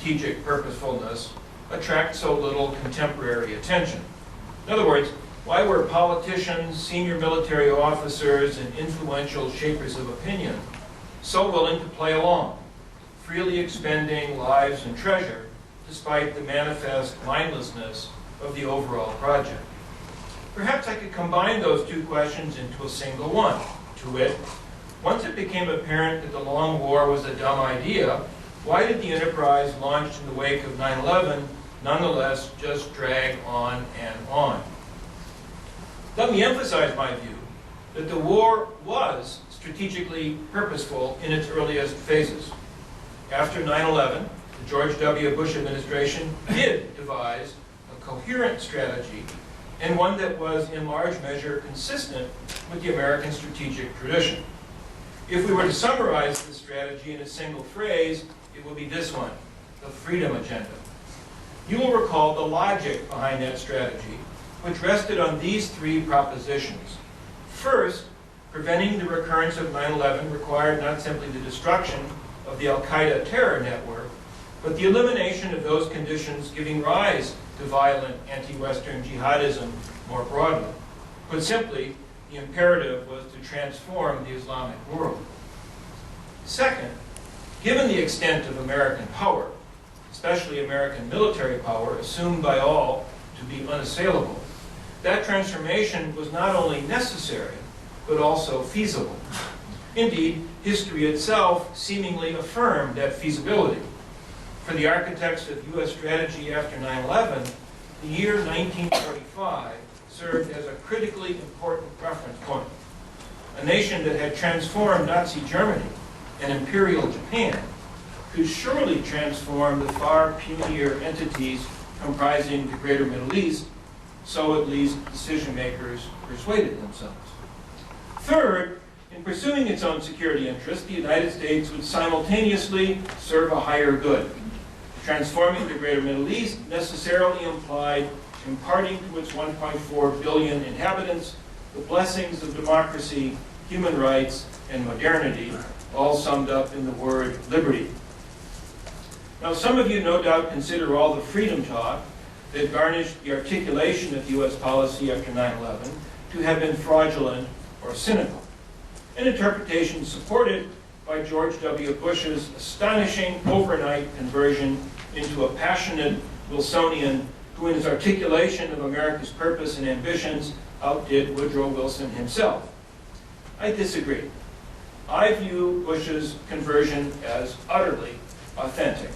strategic purposefulness attract so little contemporary attention? In other words, why were politicians, senior military officers, and influential shapers of opinion so willing to play along, freely expending lives and treasure, despite the manifest mindlessness of the overall project? Perhaps I could combine those two questions into a single one, to wit, once it became apparent that the long war was a dumb idea, why did the enterprise launched in the wake of 9/11 nonetheless just drag on and on? Let me emphasize my view that the war was strategically purposeful in its earliest phases. After 9/11, the George W. Bush administration did devise a coherent strategy, and one that was in large measure consistent with the American strategic tradition. If we were to summarize this strategy in a single phrase, it would be this one: the freedom agenda. You will recall the logic behind that strategy, which rested on these three propositions. First, preventing the recurrence of 9/11 required not simply the destruction of the Al-Qaeda terror network, but the elimination of those conditions giving rise to violent anti-Western jihadism more broadly. Put simply, the imperative was to transform the Islamic world. Second, given the extent of American power, especially American military power, assumed by all to be unassailable, that transformation was not only necessary, but also feasible. Indeed, history itself seemingly affirmed that feasibility. For the architects of U.S. strategy after 9/11, the year 1945 served as a critically important reference point. A nation that had transformed Nazi Germany and Imperial Japan could surely transform the far punier entities comprising the greater Middle East, so at least decision makers persuaded themselves. Third, in pursuing its own security interests, the United States would simultaneously serve a higher good. Transforming the greater Middle East necessarily implied imparting to its 1.4 billion inhabitants the blessings of democracy, human rights, and modernity, all summed up in the word liberty. Now, some of you no doubt consider all the freedom talk that garnished the articulation of U.S. policy after 9/11 to have been fraudulent or cynical, an interpretation supported by George W. Bush's astonishing overnight conversion into a passionate Wilsonian who, in his articulation of America's purpose and ambitions, outdid Woodrow Wilson himself. I disagree. I view Bush's conversion as utterly authentic.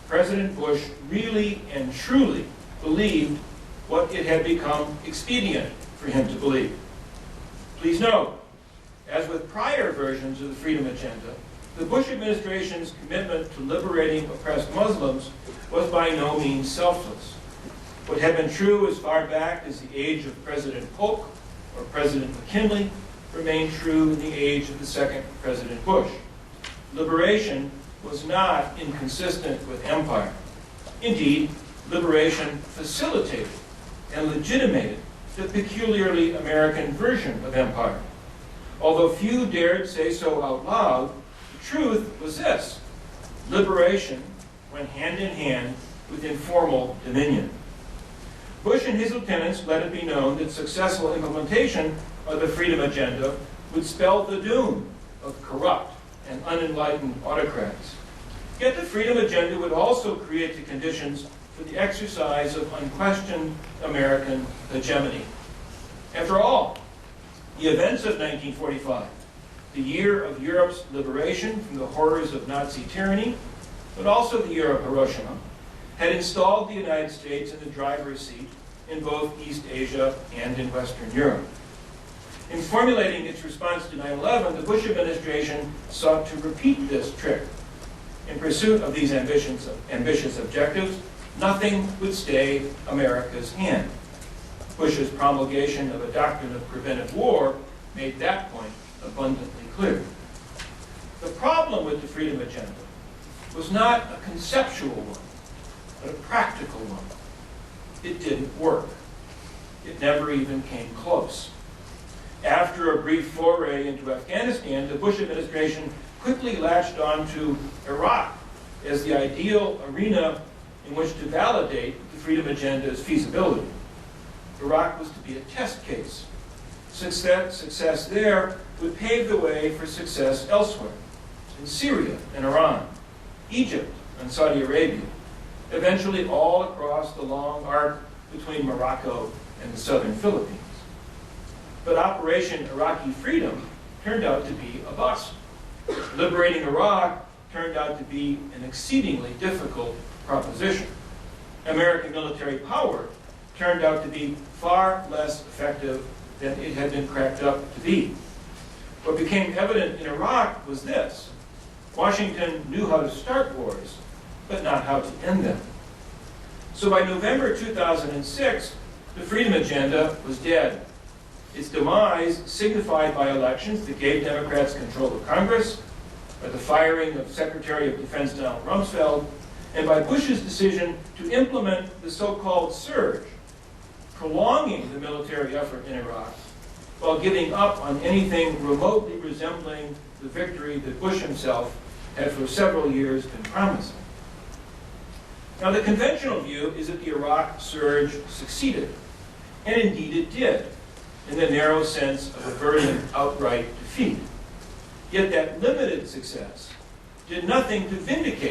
President Bush really and truly believed what it had become expedient for him to believe. Please note, as with prior versions of the Freedom Agenda, the Bush administration's commitment to liberating oppressed Muslims was by no means selfless. What had been true as far back as the age of President Polk or President McKinley remained true in the age of the second President Bush. Liberation was not inconsistent with empire. Indeed, liberation facilitated and legitimated the peculiarly American version of empire. Although few dared say so out loud, the truth was this: liberation went hand in hand with informal dominion. Bush and his lieutenants let it be known that successful implementation of the Freedom Agenda would spell the doom of corrupt and unenlightened autocrats. Yet the Freedom Agenda would also create the conditions for the exercise of unquestioned American hegemony. After all, the events of 1945, the year of Europe's liberation from the horrors of Nazi tyranny, but also the year of Hiroshima, had installed the United States in the driver's seat in both East Asia and in Western Europe. In formulating its response to 9/11, the Bush administration sought to repeat this trick. In pursuit of these ambitious objectives, nothing would stay America's hand. Bush's promulgation of a doctrine of preventive war made that point abundantly clear. The problem with the Freedom Agenda was not a conceptual one, but a practical one. It didn't work. It never even came close. After a brief foray into Afghanistan, the Bush administration quickly latched on to Iraq as the ideal arena in which to validate the Freedom Agenda's feasibility. Iraq was to be a test case. Success there would pave the way for success elsewhere, in Syria and Iran, Egypt and Saudi Arabia, eventually all across the long arc between Morocco and the southern Philippines. But Operation Iraqi Freedom turned out to be a bust. Liberating Iraq turned out to be an exceedingly difficult proposition. American military power turned out to be far less effective than it had been cracked up to be. What became evident in Iraq was this: Washington knew how to start wars, but not how to end them. So by November 2006, the Freedom Agenda was dead. Its demise signified by elections that gave Democrats control of Congress, by the firing of Secretary of Defense Donald Rumsfeld, and by Bush's decision to implement the so-called surge, prolonging the military effort in Iraq while giving up on anything remotely resembling the victory that Bush himself had for several years been promising. Now, the conventional view is that the Iraq surge succeeded, and indeed it did, in the narrow sense of averting outright defeat. Yet that limited success did nothing to vindicate